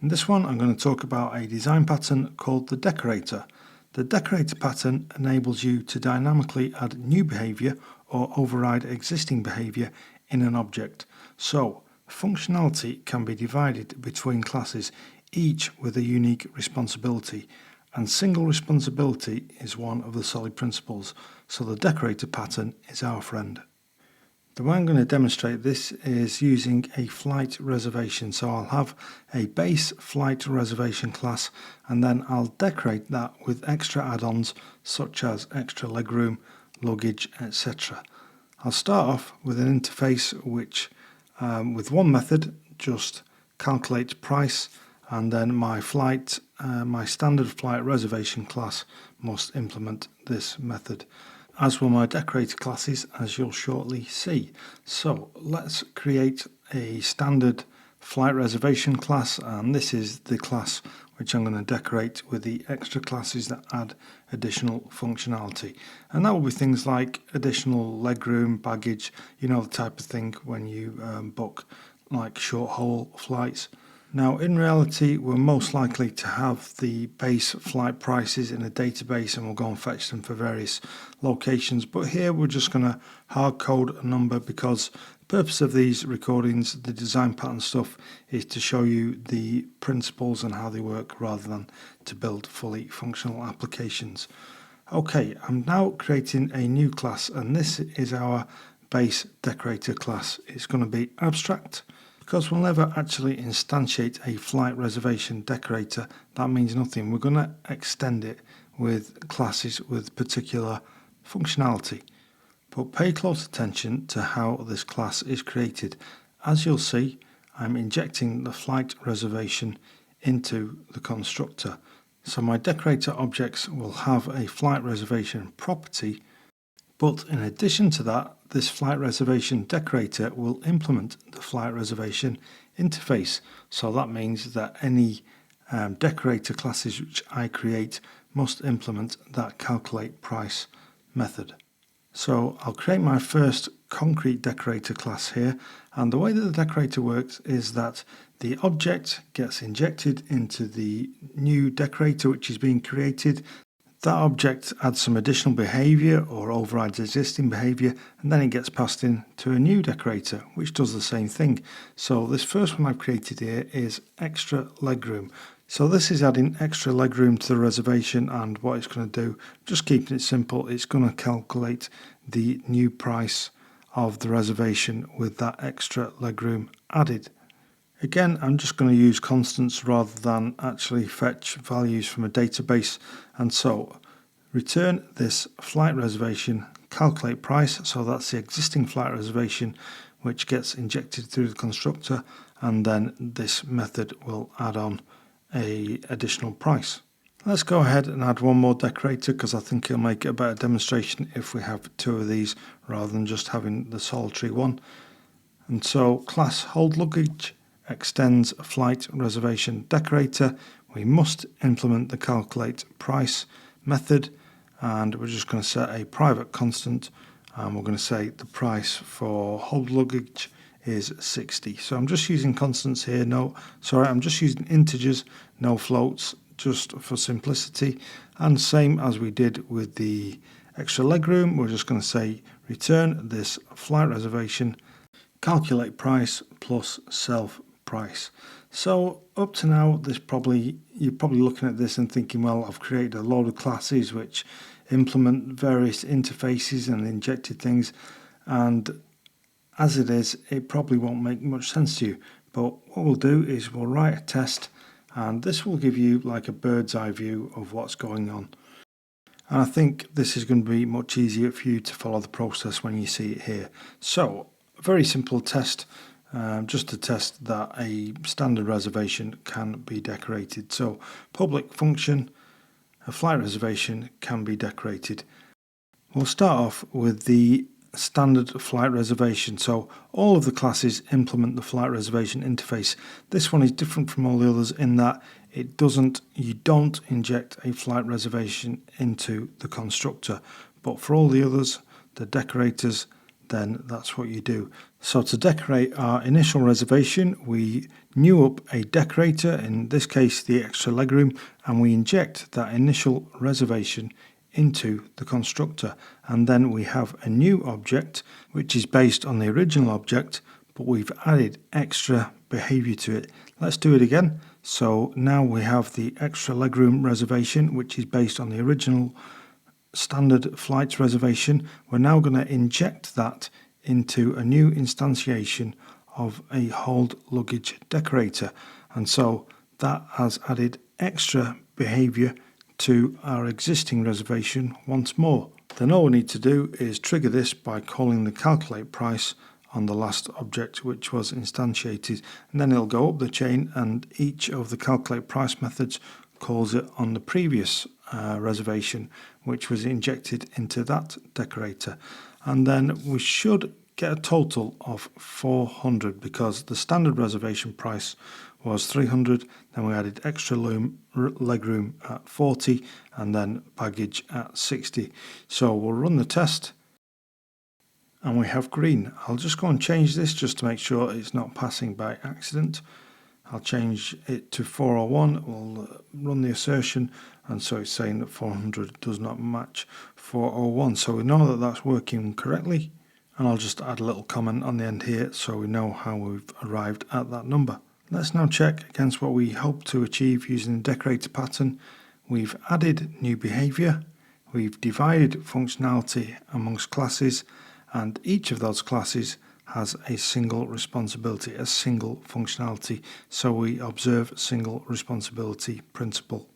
In this one I'm going to talk about a design pattern called the Decorator. The Decorator pattern enables you to dynamically add new behaviour or override existing behaviour in an object. So functionality can be divided between classes, each with a unique responsibility, and single responsibility is one of the solid principles, so the Decorator pattern is our friend. The way I'm going to demonstrate this is using a flight reservation. So I'll have a base flight reservation class and then I'll decorate that with extra add-ons such as extra legroom, luggage, etc. I'll start off with an interface which with one method just calculates price, and then my standard flight reservation class must implement this method, as will my decorator classes, as you'll shortly see. So let's create a standard flight reservation class, and this is the class which I'm going to decorate with the extra classes that add additional functionality. And that will be things like additional legroom, baggage, you know, the type of thing when you book like short haul flights. Now, in reality, we're most likely to have the base flight prices in a database and we'll go and fetch them for various locations. But here we're just going to hard code a number because the purpose of these recordings, the design pattern stuff, is to show you the principles and how they work rather than to build fully functional applications. Okay, I'm now creating a new class, and this is our base decorator class. It's going to be abstract. Because we'll never actually instantiate a flight reservation decorator, that means nothing. We're going to extend it with classes with particular functionality. But pay close attention to how this class is created. As you'll see, I'm injecting the flight reservation into the constructor. So my decorator objects will have a flight reservation property, but in addition to that, this flight reservation decorator will implement the flight reservation interface. So that means that any decorator classes which I create must implement that calculate price method. So I'll create my first concrete decorator class here, and the way that the decorator works is that the object gets injected into the new decorator which is being created. That object adds some additional behaviour or overrides existing behaviour, and then it gets passed in to a new decorator which does the same thing. So this first one I've created here is extra legroom. So this is adding extra legroom to the reservation, and what it's going to do, just keeping it simple, it's going to calculate the new price of the reservation with that extra legroom added. Again, I'm just going to use constants rather than actually fetch values from a database, and so return this flight reservation calculate price. So that's the existing flight reservation which gets injected through the constructor, and then this method will add on a additional price. Let's go ahead and add one more decorator because I think it'll make it a better demonstration if we have two of these rather than just having the solitary one. And so class hold luggage extends a flight reservation decorator. We must implement the calculate price method, and we're just going to set a private constant, and we're going to say the price for hold luggage is 60. So I'm just using constants here. I'm just using integers, no floats, just for simplicity. And same as we did with the extra legroom, we're just going to say return this flight reservation calculate price plus self price. So up to now, you're probably looking at this and thinking, well, I've created a load of classes which implement various interfaces and injected things, and as it is, it probably won't make much sense to you. But what we'll do is we'll write a test, and this will give you like a bird's eye view of what's going on. And I think this is going to be much easier for you to follow the process when you see it here. So a very simple test. Just to test that a standard reservation can be decorated. So public function, a flight reservation can be decorated. We'll start off with the standard flight reservation. So all of the classes implement the flight reservation interface. This one is different from all the others in that you don't inject a flight reservation into the constructor. But for all the others, the decorators, then that's what you do. So to decorate our initial reservation, we new up a decorator, in this case the extra legroom, and we inject that initial reservation into the constructor, and then we have a new object which is based on the original object, but we've added extra behavior to it. Let's do it again. So now we have the extra legroom reservation, which is based on the original standard flights reservation. We're now going to inject that into a new instantiation of a hold luggage decorator, and so that has added extra behavior to our existing reservation once more. Then all we need to do is trigger this by calling the calculate price on the last object which was instantiated, and then it'll go up the chain, and each of the calculate price methods calls it on the previous reservation which was injected into that decorator, and then we should get a total of 400 because the standard reservation price was 300, then we added extra legroom at 40 and then baggage at 60. So we'll run the test and we have green. I'll just go and change this just to make sure it's not passing by accident. I'll change it to 401, we'll run the assertion, and so it's saying that 400 does not match 401, so we know that that's working correctly, and I'll just add a little comment on the end here so we know how we've arrived at that number. Let's now check against what we hope to achieve using the decorator pattern. We've added new behavior, we've divided functionality amongst classes, and each of those classes has a single responsibility, a single functionality, so we observe single responsibility principle.